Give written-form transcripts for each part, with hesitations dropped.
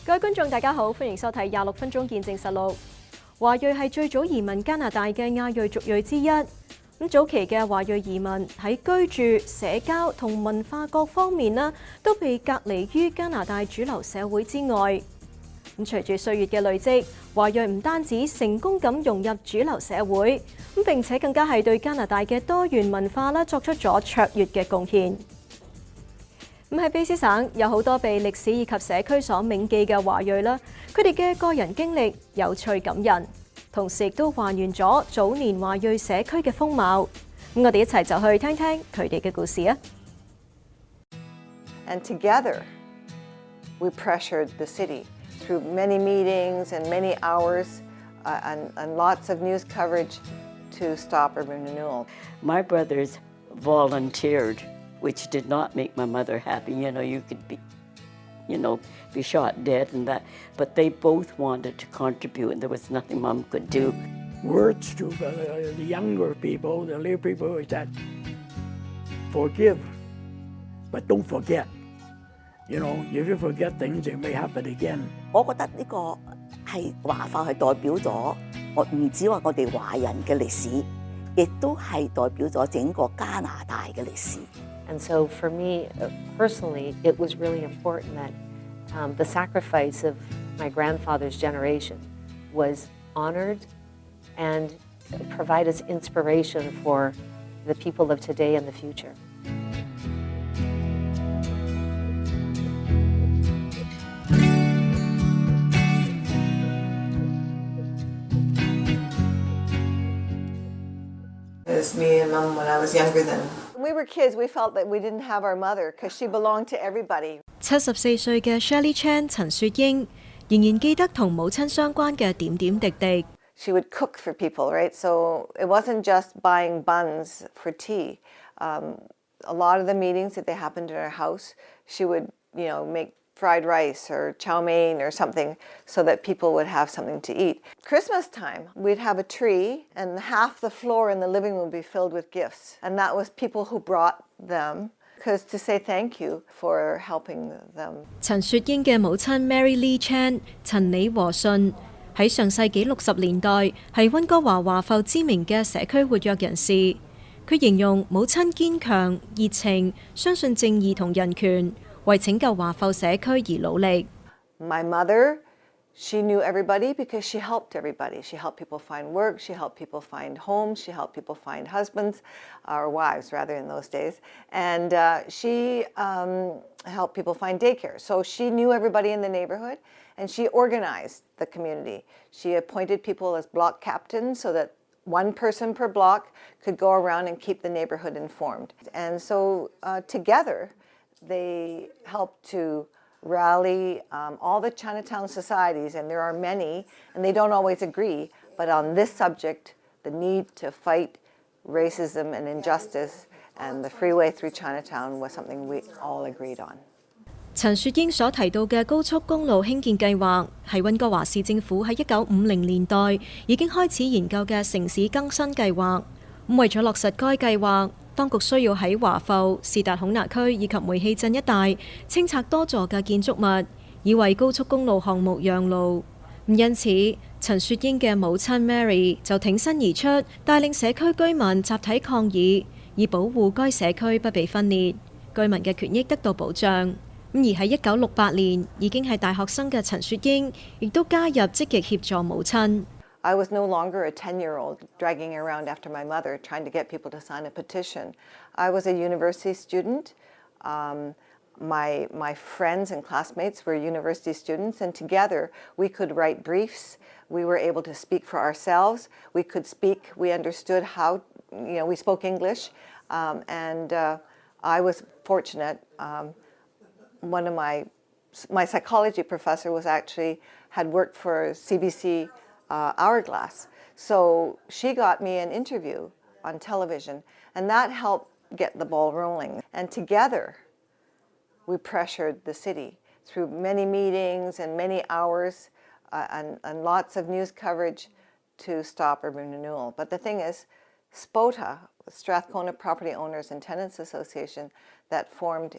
各位觀眾大家好，歡迎收睇26分鐘見證實錄。華裔係最早移民加拿大嘅亞裔族裔之一。早期嘅華裔移民喺居住、社交同文化各方面都被隔離於加拿大主流社會之外。隨住歲月嘅累積，華裔唔單止成功咁融入主流社會，並且更加係對加拿大嘅多元文化作出咗卓越嘅貢獻。喺卑詩省有好多被歷史以及社區所銘記嘅華裔佢哋嘅個人經歷有趣感人，同時亦都還原咗早年華裔社區嘅風貌。我哋一齊就去聽聽佢哋嘅故事啊！And together, we pressured the city through many meetings and many hours and lots of news coverage to stop urban renewal. My brothers volunteered, which did not make my mother happy. You could be shot dead and that, but they both wanted to contribute, and there was nothing Mom could do. Words to the younger people, the little people, is that forgive, but don't forget. If you forget things, it may happen again. 我覺得呢個係華埠係代表咗唔止話我哋華人嘅歷史，亦都係代表咗整個加拿大嘅歷史。And so for me, personally, it was really important that the sacrifice of my grandfather's generation was honored and provide us inspiration for the people of today and the future. It was me and Mom when I was younger than. When we were kids, we felt that we didn't have our mother because she belonged to everybody. 74歲嘅 Shirley Chan 陳雪英仍然記得同母親相關嘅點點滴滴。She would cook for people, right? So it wasn't just buying buns for tea. A lot of the meetings that they happened in our house, she would, make fried rice or chow mein or something so that people would have something to eat. Christmas time, we'd have a tree and half the floor in the living room would be filled with gifts. And that was people who brought them because to say thank you for helping them. 陳雪英嘅母親 Mary Lee Chan 陳李和順喺上世紀60年代係溫哥華華埠知名嘅社區活躍人士。佢形容母親堅強、熱情，相信正義同人權，為拯救華埠社區而努力。My mother, she knew everybody because she helped everybody. She helped people find work. She helped people find homes. She helped people find husbands, or wives rather in those days. And she helped people find daycare. So she knew everybody in the neighborhood, and she organized the community. She appointed people as block captains so that one person per block could go around and keep the neighborhood informed. And so together, they helped to rally all the Chinatown societies, and there are many, and they don't always agree, but on this subject, the need to fight racism and injustice and the freeway through Chinatown was something we all agreed on. 陳雪英所提到嘅高速公路興建計劃係溫哥華市政府喺1950年代已經開始研究嘅城市更新計劃。為咗落實該計劃，當局需要喺華埠、士達孔拿區以及煤氣鎮一帶清拆多座嘅建築物，以為高速公路項目讓路。因此，陳雪英嘅母親 Mary 就挺身而出，帶領社區居民集體抗議，以保護該社區不被分裂，居民嘅權益得到保障。而喺1968年已經係大學生嘅陳雪英，亦都加入積極協助母親。I was no longer a 10-year-old dragging around after my mother trying to get people to sign a petition. I was a university student. My friends and classmates were university students, and together we could write briefs. We were able to speak for ourselves. We could speak. We understood how, we spoke English, and I was fortunate. One of my psychology professor had worked for CBC Hourglass. So she got me an interview on television, and that helped get the ball rolling. And together, we pressured the city through many meetings and many hours and lots of news coverage to stop urban renewal. But the thing is, SPOTA, Strathcona Property Owners and Tenants Association, that formed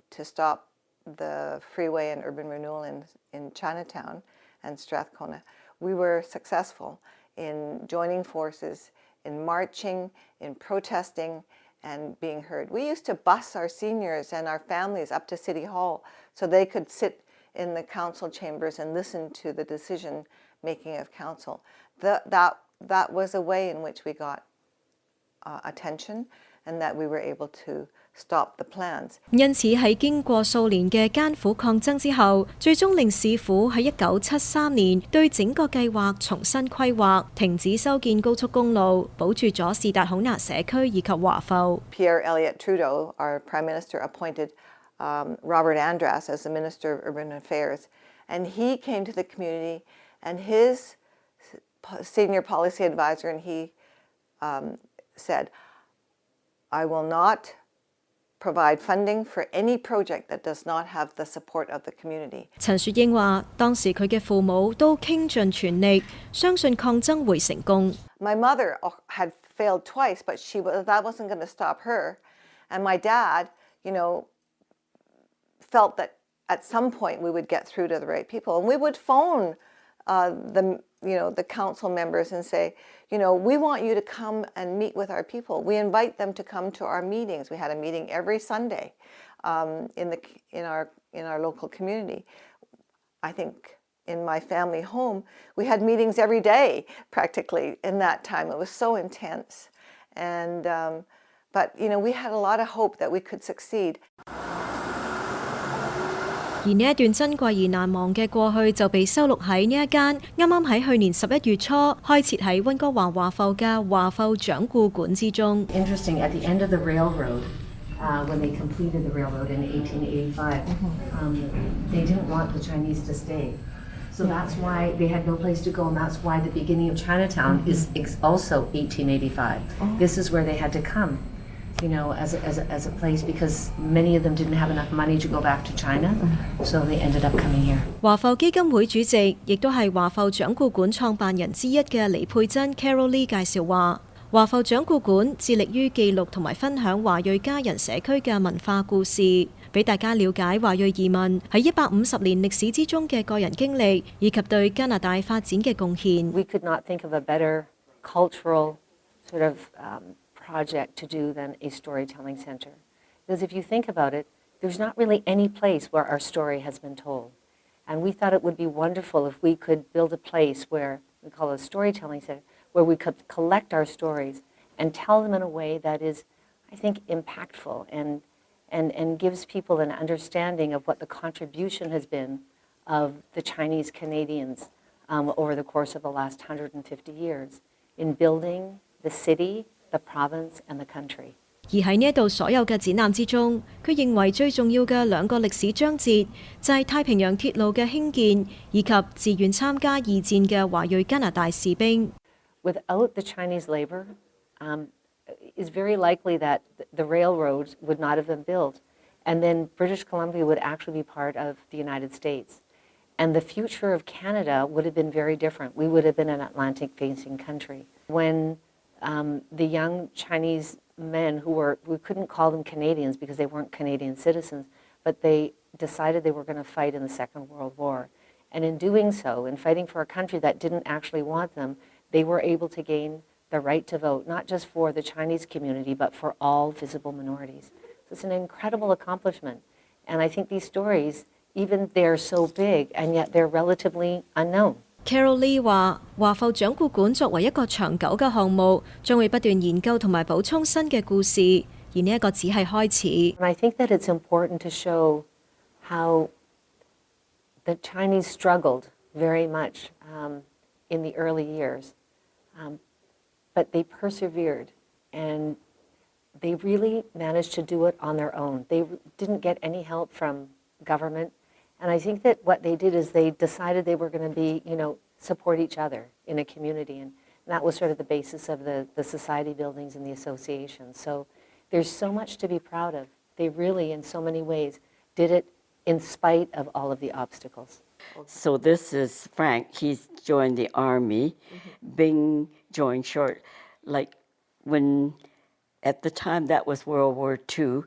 to stop the freeway and urban renewal in Chinatown and Strathcona, we were successful in joining forces, in marching, in protesting, and being heard. We used to bus our seniors and our families up to City Hall so they could sit in the council chambers and listen to the decision making of council. That was a way in which we got attention and that we were able to stop the plans. 因此喺經過數年嘅艱苦抗爭之後，最終令市府喺1973年對整個計劃重新規劃，停止修建高速公路，保住咗士達孔拿社區以及華埠。Pierre Elliott Trudeau, our Prime Minister, appointed Robert Andras as the Minister of Urban Affairs, and he came to the community, and his senior policy advisor, and he said, I will not provide funding for any project that does not have the support of the community. 陳雪英話：當時佢嘅父母都傾盡全力，相信抗爭會成功。My mother had failed twice, but that wasn't going to stop her. And my dad, felt that at some point we would get through to the right people. And we would phone the council members and say, we want you to come and meet with our people. We invite them to come to our meetings. We had a meeting every Sunday in our local community. I think in my family home, we had meetings every day practically in that time. It was so intense. And but we had a lot of hope that we could succeed. 而呢一段珍貴而難忘嘅過去就被收錄喺呢一間啱啱喺去年11月初開設喺溫哥華華埠嘅華埠掌故館之中。Interesting, at the end of the railroad, when they completed the railroad in 1885, they didn't want the Chinese to stay. So that's why they had no place to go, and that's why the beginning of Chinatown is also 1885. This is where they had to come. As a place because many of them didn't have enough money to go back to China, so they ended up coming here. 華埠基金會主席，亦都係華埠掌故館創辦人之一嘅李佩珍 Carol Lee 介紹話，華埠掌故館致力於記錄同埋分享華裔家人社區嘅文化故事，俾大家了解華裔移民喺150年歷史之中嘅個人經歷，以及對加拿大發展嘅貢獻。We could not think of a better cultural sort of project to do than a storytelling center. Because if you think about it, there's not really any place where our story has been told. And we thought it would be wonderful if we could build a place where, we call it a storytelling center, where we could collect our stories and tell them in a way that is, I think, impactful and gives people an understanding of what the contribution has been of the Chinese Canadians over the course of the last 150 years in building the city, the province and the country. 而喺呢一度所有嘅展覽之中，佢認為最重要嘅兩個歷史章節就係太平洋鐵路嘅興建，以及自願參加二戰嘅華裔加拿大士兵。Without the Chinese labor, it's very likely that the railroads would not have been built, and then British Columbia would actually be part of the United States. And the future of Canada would have been very different. We would have been an Atlantic-facing country. When the young Chinese men we couldn't call them Canadians because they weren't Canadian citizens, but they decided they were going to fight in the Second World War. And in doing so, in fighting for a country that didn't actually want them, they were able to gain the right to vote, not just for the Chinese community, but for all visible minorities. So it's an incredible accomplishment. And I think these stories, even they're so big, and yet they're relatively unknown. Carol Lee 話：華埠掌故館作為一個長久嘅項目，將會不斷研究同埋補充新嘅故事，而呢一個只係開始。And I think that it's important to show how the Chinese struggled very much in the early years, but they persevered, and they really managed to do it on their own. They didn't get any help from government. And I think that what they did is they decided they were going to be, support each other in a community. And that was sort of the basis of the society buildings and the associations. So there's so much to be proud of. They really, in so many ways, did it in spite of all of the obstacles. So this is Frank. He's joined the Army. Bing joined short. Like when, at the time that was World War II,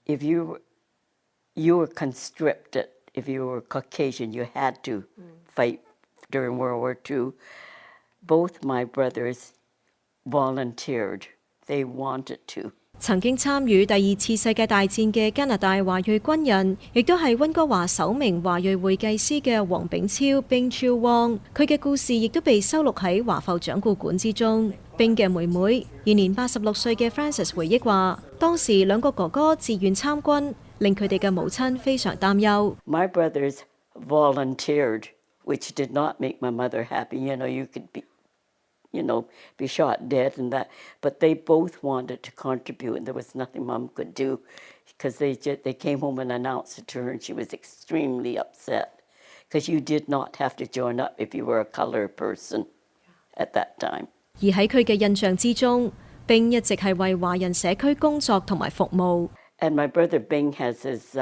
if you you were conscripted. If you were Caucasian, you had to fight during World War II. Both my brothers volunteered. They wanted to. 曾經參與第二次世界大戰嘅加拿大華裔軍人，亦都係溫哥華首名華裔會計師嘅黃炳超冰超汪，佢嘅故事亦都被收錄喺華埠掌故館之中。冰嘅妹妹，現年86歲嘅 Frances 回憶話，當時兩個哥哥自願參軍，令佢哋嘅母親非常擔憂。My brothers volunteered, which did not make my mother happy. You could be shot dead and that. But they both wanted to contribute, and there was nothing Mom could do because they came home and announced it to her, and she was extremely upset because you did not have to join up if you were a colored person at that time. 而喺佢嘅印象之中，冰一直係為華人社區工作同埋服務。And my brother Bing has his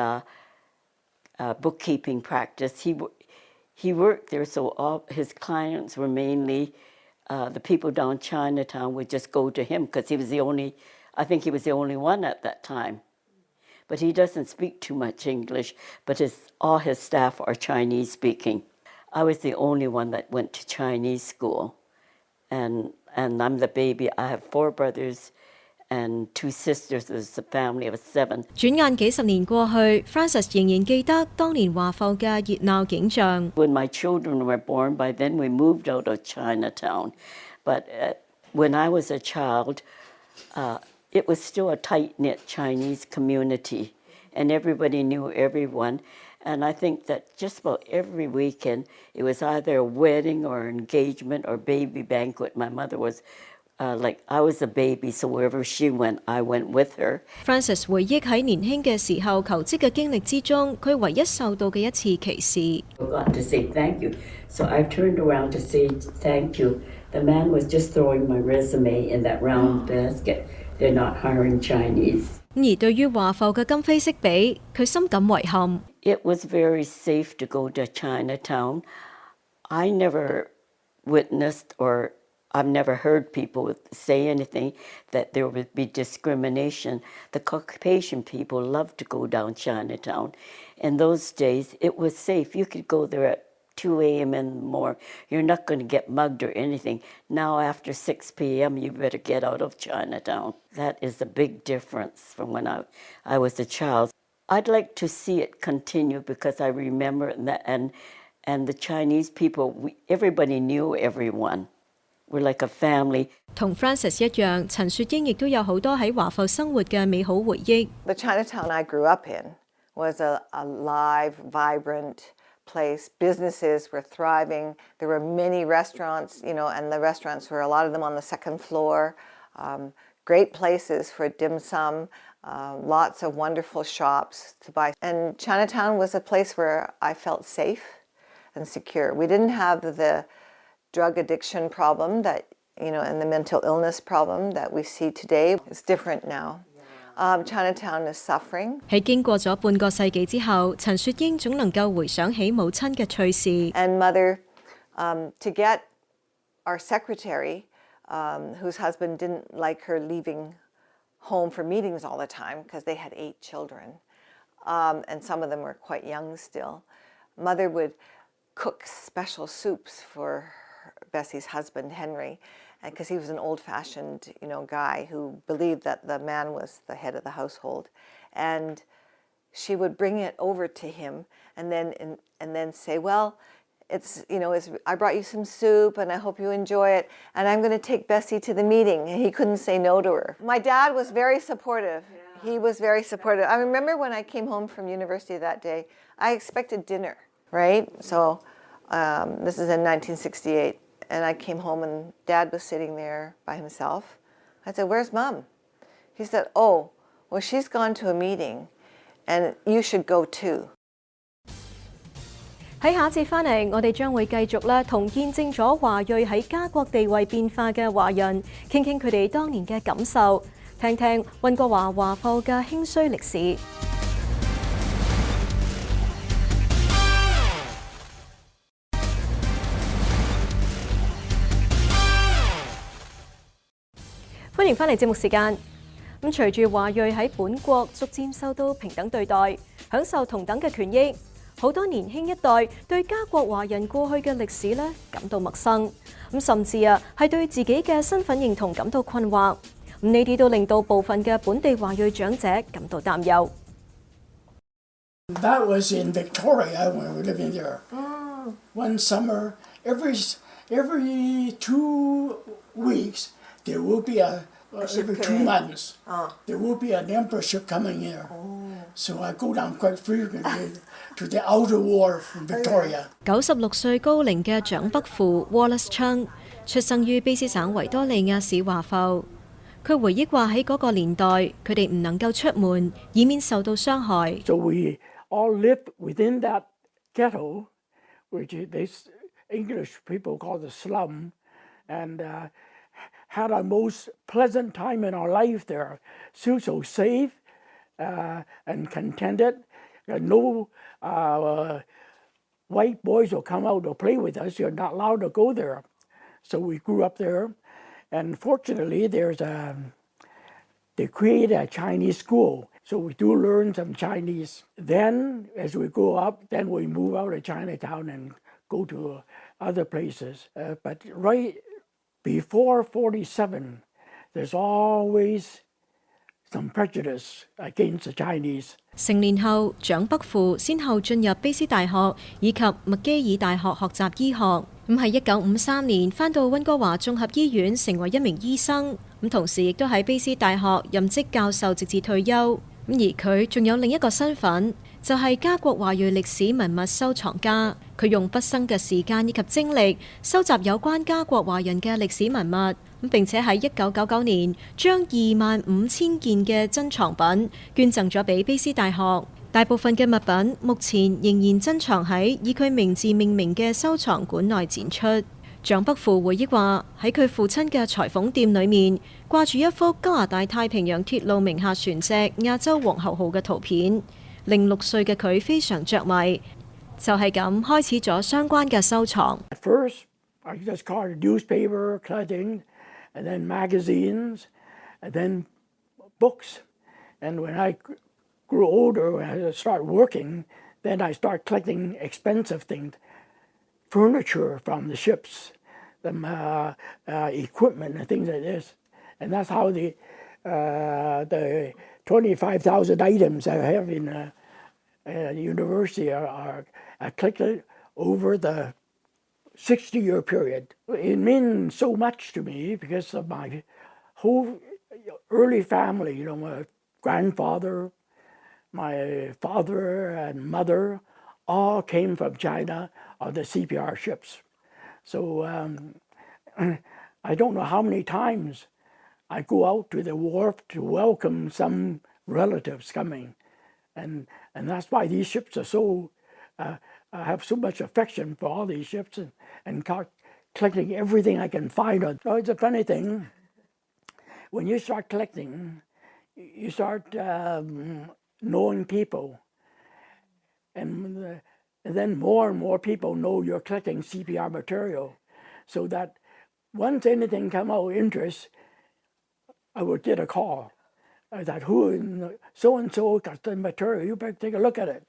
bookkeeping practice. He worked there, so all his clients were mainly the people down Chinatown would just go to him because I think he was the only one at that time. But he doesn't speak too much English, but all his staff are Chinese speaking. I was the only one that went to Chinese school. And I'm the baby. I have 4 brothers and 2 sisters. There's a family of 7. 轉眼幾十年過去 ，Frances 仍然記得當年華埠嘅熱鬧景象。When my children were born, by then we moved out of Chinatown. But when I was a child, it was still a tight-knit Chinese community, and everybody knew everyone. And I think that just about every weekend, it was either a wedding or engagement or baby banquet. My mother was I was a baby, so wherever she went, I went with her. Frances 回憶喺年輕嘅時候求職嘅經歷之中，佢唯一受到嘅一次歧視。I forgot to say thank you, so I turned around to say thank you. The man was just throwing my resume in that round basket. They're not hiring Chinese. 而對於華埠嘅今非昔比，佢深感遺憾。It was very safe to go to Chinatown. I never witnessed or I've never heard people say anything that there would be discrimination. The Caucasian people loved to go down Chinatown. In those days, it was safe. You could go there at 2 a.m. in the morning. You're not going to get mugged or anything. Now, after 6 p.m., you better get out of Chinatown. That is a big difference from when I was a child. I'd like to see it continue because I remember that, and the Chinese people, everybody knew everyone. We're like a family. 同 Frances 一樣，陳雪英亦都有好多喺華埠生活嘅美好回憶。The Chinatown I grew up in was a live, vibrant place. Businesses were thriving. There were many restaurants, and the restaurants were a lot of them on the second floor. Great places for dim sum. Lots of wonderful shops to buy. And Chinatown was a place where I felt safe and secure. We didn't have the drug addiction problem and the mental illness problem that we see today. It's different now. Chinatown is suffering. 喺經過咗半個世紀之後，陳雪英總能夠回想起母親嘅趣事。And mother, to get our secretary, whose husband didn't like her leaving home for meetings all the time because they had 8 children, and some of them were quite young still. Mother would cook special soups for Bessie's husband, Henry, because he was an old-fashioned, guy who believed that the man was the head of the household. And she would bring it over to him and then say, well, I brought you some soup and I hope you enjoy it. And I'm going to take Bessie to the meeting. And he couldn't say no to her. My dad was very supportive. Yeah. He was very supportive. I remember when I came home from university that day, I expected dinner, right? So this is in 1968. And I came home and Dad was sitting there by himself. I said, where's Mom? He said, oh, well, she's gone to a meeting and you should go too. 喺下一節翻嚟，我哋將會繼續咧同見證咗華裔喺家國地位變化嘅華人，傾傾佢哋當年嘅感受，聽聽溫哥華華埠嘅興衰歷史。歡迎翻嚟節目時間。咁隨住華裔喺本國逐漸受到平等對待，享受同等嘅權益，好多年輕一代對家國華人過去嘅歷史咧感到陌生，咁甚至係對自己嘅身份認同感到困惑。咁呢啲都令到部分嘅本地華裔長者感到擔憂。That was in Victoria when we were living there. One summer, every 2 weeks, there will be every 2 months, there will be an emperor ship coming here. So I go down quite frequently to the outer wharf from Victoria. 96歲高齡嘅蔣北父 Wallace Chung 出生於卑詩省維多利亞市華埠。佢回憶話喺嗰個年代，佢哋唔能夠出門，以免受到傷害。So we all lived within that ghetto, which these English people call the slum, and had a most pleasant time in our life there. So safe and contented. No white boys will come out to play with us. You're not allowed to go there. So we grew up there. And fortunately, they created a Chinese school. So we do learn some Chinese. Then, as we grow up, then we move out of Chinatown and go to other places. But right before 47, there's always some prejudice against the Chinese. 成年後，蔣北父先後進入卑詩大學以及麥基爾大學學習醫學。咁喺1953年返到溫哥華綜合醫院成為一名醫生。咁同時亦都喺卑詩大學任職教授，直至退休。咁而佢仲有另一個身份，就係家國華裔歷史文物收藏家。佢用畢生嘅時間以及精力收集有關家國華人嘅歷史文物。並且喺1999年將25,000件嘅珍藏品捐贈咗俾卑詩大學。大部分嘅物品目前仍然珍藏喺以佢名字命名嘅收藏館內展出。蔣北父回憶話：喺佢父親嘅裁縫店裏面掛住一幅加拿大太平洋鐵路名下船隻亞洲皇后號嘅圖片，令6歲嘅佢非常着迷，就係咁開始咗相關嘅收藏。At first, I just called newspaper cutting, and then magazines, and then books. And when I grew older, when I started working, then I started collecting expensive things, furniture from the ships, the equipment and things like this. And that's how the 25,000 items I have in the university are collected over the 60-year period. It means so much to me because of my whole early family, you know, my grandfather, my father and mother all came from China on the CPR ships. So I don't know how many times I go out to the wharf to welcome some relatives coming. And that's why these ships are so, I have so much affection for all these ships and collecting everything I can find. Oh, it's a funny thing. When you start collecting, you start knowing people. And then more and more people know you're collecting CPR material. So that once anything come out of interest, I would get a call. That who so-and-so got the material, you better take a look at it.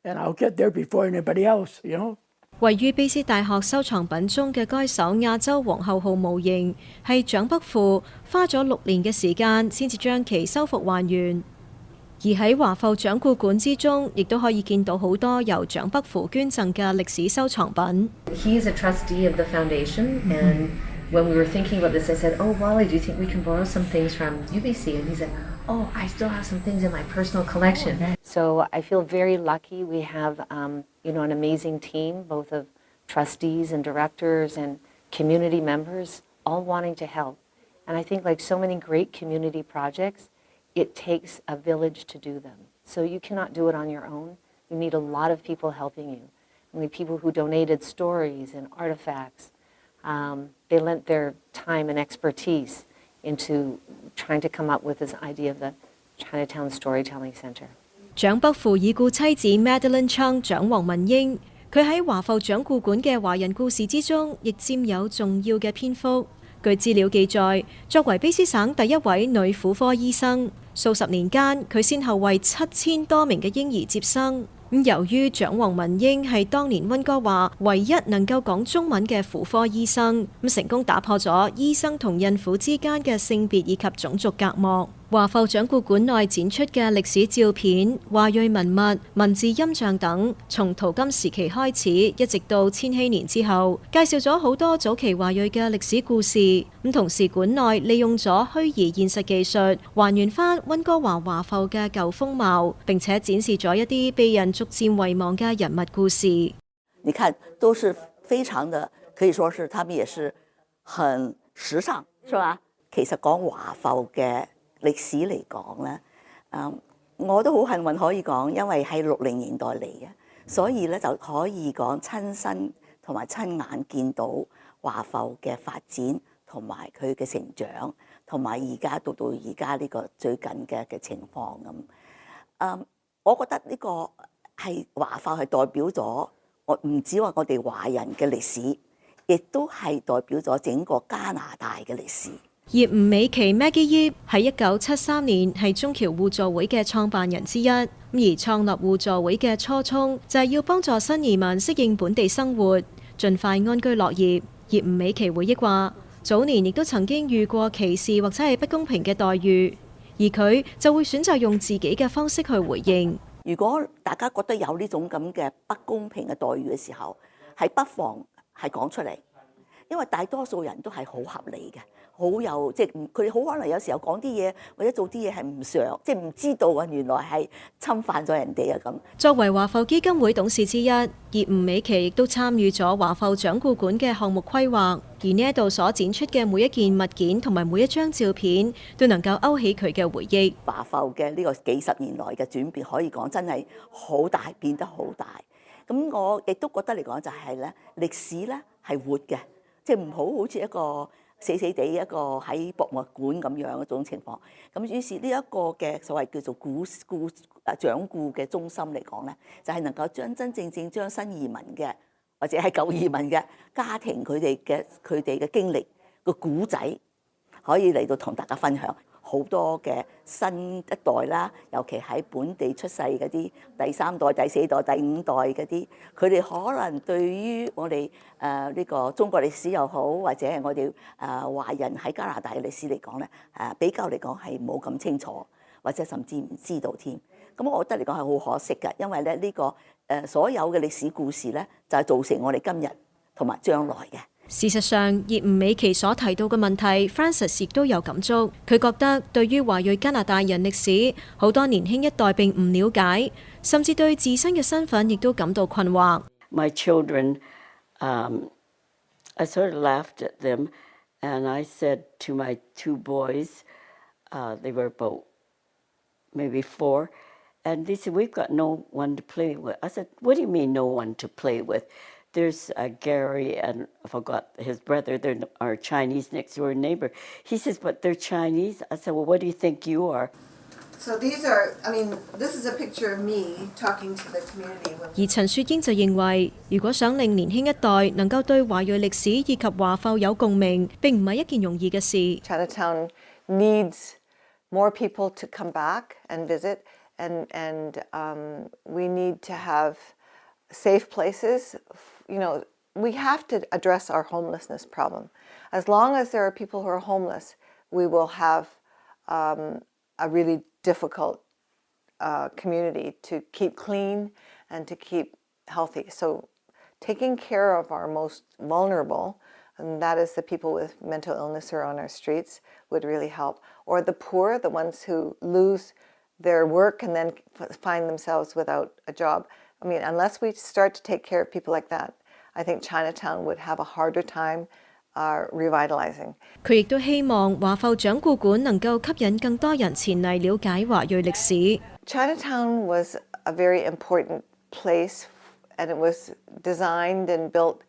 And I'll get there before anybody else, you know. 位於卑詩大學收藏品中嘅該艘亞洲皇后號模型，係蔣北父花咗6年嘅時間先至將其修復還原。而喺華埠掌故館之中，亦都可以見到好多由蔣北父捐贈嘅歷史收藏品。He is a trustee of the foundation, and when we were thinking about this, I said, "Oh, Wally, do you think we can borrow some things from UBC?" And he said, "Oh, I still have some things in my personal collection." So I feel very lucky. We have, an amazing team, both of trustees and directors and community members, all wanting to help. And I think, like so many great community projects, it takes a village to do them. So you cannot do it on your own. You need a lot of people helping you. You need people who donated stories and artifacts. They lent their time and expertise into trying to come up with this idea of the Chinatown Storytelling Center. 蔣北父已故妻子 Madeline Chung 蔣黃文英，佢喺華埠掌故館嘅華人故事之中，亦佔有重要嘅篇幅。據資料記載，作為卑詩省第一位女婦科醫生，數十年間佢先後為7000多名嘅嬰兒接生。由於長王文英係當年溫哥華唯一能夠講中文嘅婦科醫生，成功打破咗醫生同孕婦之間嘅性別以及種族隔膜。華埠掌故館內展出嘅歷史照片、華裔文物、文字音像等，從淘金時期開始，一直到千禧年之後，介紹咗好多早期華裔嘅歷史故事。同時館內利用咗虛擬現實技術，還原翻溫哥華華埠嘅舊風貌，並且展示咗一啲被人逐漸遺忘嘅人物故事。你看，都是非常的，可以說是他們也是很時尚，是吧？其實講華埠嘅歷史嚟講咧，我都好幸運可以講，因為喺60年代嚟嘅，所以咧就可以講親身同埋親眼見到華埠嘅發展同埋佢嘅成長，同埋而家到而家呢個最近嘅情況咁。我覺得呢個係華埠係代表咗我唔止話我哋華人嘅歷史，亦都係代表咗整個加拿大嘅歷史。葉吳美琪 Maggie 葉喺1973年係中僑互助會嘅創辦人之一，而創立互助會嘅初衷就係要幫助新移民適應本地生活，盡快安居樂業。葉吳美琪回憶話，早年亦都曾經遇過歧視或者係不公平嘅待遇，而佢就會選擇用自己嘅方式去回應。如果大家覺得有呢種咁嘅不公平嘅待遇嘅時候，係不妨係講出嚟，因為大多數人都係好合理嘅。好有即係佢哋好可能有時候講啲嘢或者做啲嘢係唔想，即係唔知道啊，原來係侵犯咗人哋啊咁。作為華埠基金會董事之一，葉吳美琪亦都參與咗華埠掌故館嘅項目規劃，而呢一度所展出嘅每一件物件同埋每一張照片，都能夠勾起佢嘅回憶。華埠嘅呢個幾十年來嘅轉變，可以講真係好大，變得好大。咁我亦都覺得嚟講就係咧，歷史咧係活嘅，即係唔好似一個死死地一個喺博物館咁樣一種情況。咁於是呢一個嘅所謂叫做掌故嘅中心嚟講咧，就係能夠真真正正將新移民嘅或者係舊移民嘅家庭佢哋嘅經歷個古仔，可以嚟到同大家分享。好多嘅新一代啦，尤其喺本地出世嗰啲第3代、第4代、第5代嗰啲，佢哋可能對於我哋呢個中國歷史又好，或者係我哋華人喺加拿大嘅歷史嚟講咧，比較嚟講係冇咁清楚，或者甚至唔知道添。咁我覺得嚟講係好可惜嘅，因為咧呢個所有嘅歷史故事咧，就係造成我哋今日同埋將來嘅。事實上，葉吳美琪所提到嘅問題 ，Francis 亦都有感觸。佢覺得對於華裔加拿大人歷史，好多年輕一代並唔了解，甚至對自身嘅身份亦都感到困惑。My children, I sort of laughed at them, and I said to my 2 boys, they were about maybe 4, and they said, "We've got no one to play with." I said, "What do you mean no one to play with?"There's Gary and I forgot his brother. They're our Chinese next door neighbor. He says, "But they're Chinese." I said, "Well, what do you think you are?" So these are, I mean, this is a picture of me talking to the community. 而陳雪英就認為，如果想令年輕一代能夠對華裔歷史以及華埠有共鳴，並唔係一件容易嘅事。Chinatown needs more people to come back and visit, and we need to have safe places. You know, we have to address our homelessness problem. As long as there are people who are homeless, we will have a really difficult community to keep clean and to keep healthy. So taking care of our most vulnerable, and that is the people with mental illness who are on our streets, would really help. Or the poor, the ones who lose their work and then find themselves without a job. I mean, unless we start to take care of people like that, I think Chinatown would have a harder time revitalizing. 佢亦都希望華埠掌故館能夠吸引更多人前嚟了解華裔歷史。Chinatown was a very important place, and it was designed and built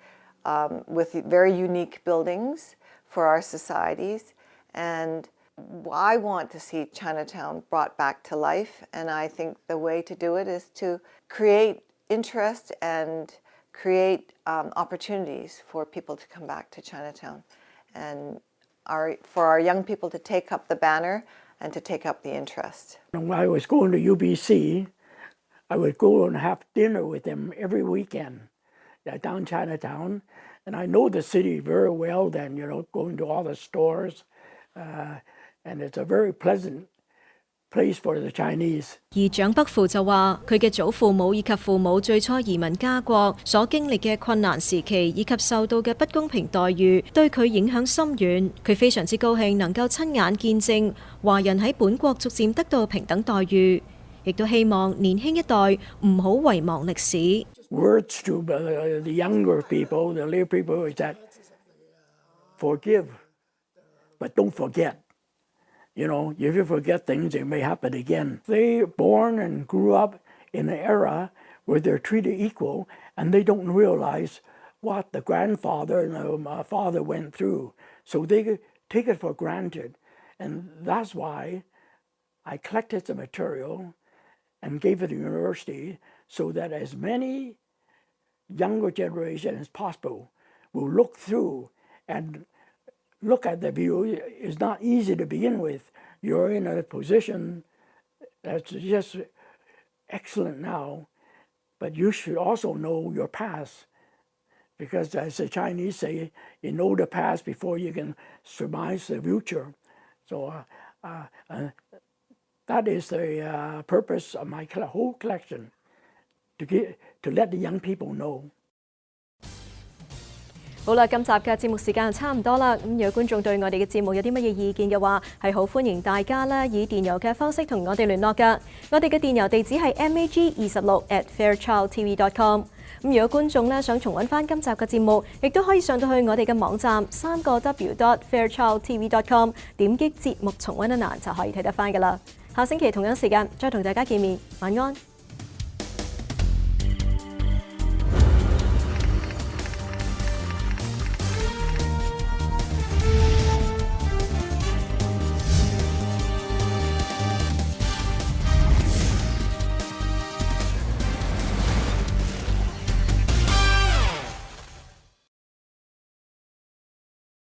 with very unique buildings for our societies. And I want to see Chinatown brought back to life, and I think the way to do it is to create interest and create opportunities for people to come back to Chinatown. And for our young people to take up the banner and to take up the interest. When I was going to UBC, I would go and have dinner with them every weekend down Chinatown. And I know the city very well then, going to all the stores. And it's a very pleasant place for the Chinese. 而蔣北父就話：佢嘅祖父母以及父母最初移民家國所經歷嘅困難時期，以及受到嘅不公平待遇，對佢影響深遠。佢非常之高興能夠親眼見證華人喺本國逐漸得到平等待遇，亦都希望年輕一代唔好遺忘歷史。Words to the younger people, the little people, is that forgive, but don't forget. If you forget things, it may happen again. They're born and grew up in an era where they're treated equal, and they don't realize what the grandfather and my father went through. So they take it for granted. And that's why I collected the material and gave it to the university so that as many younger generation as possible will look through and look at the view. It's not easy to begin with. You're in a position that's just excellent now, but you should also know your past. Because as the Chinese say, you know the past before you can surmise the future. So that is the purpose of my whole collection, to let the young people know. 好啦，今集嘅節目時間就差唔多啦。咁如果觀眾對我哋嘅節目有啲乜嘢意見嘅話，係好歡迎大家咧以電郵嘅方式同我哋聯絡㗎。我哋嘅電郵地址係 mag26@fairchildtv.com。咁如果觀眾咧想重溫翻今集嘅節目，亦都可以上到去我哋嘅網站3w.fairchildtv.com， 點擊節目重溫一欄就可以睇得翻㗎啦。下星期同樣時間再同大家見面，晚安。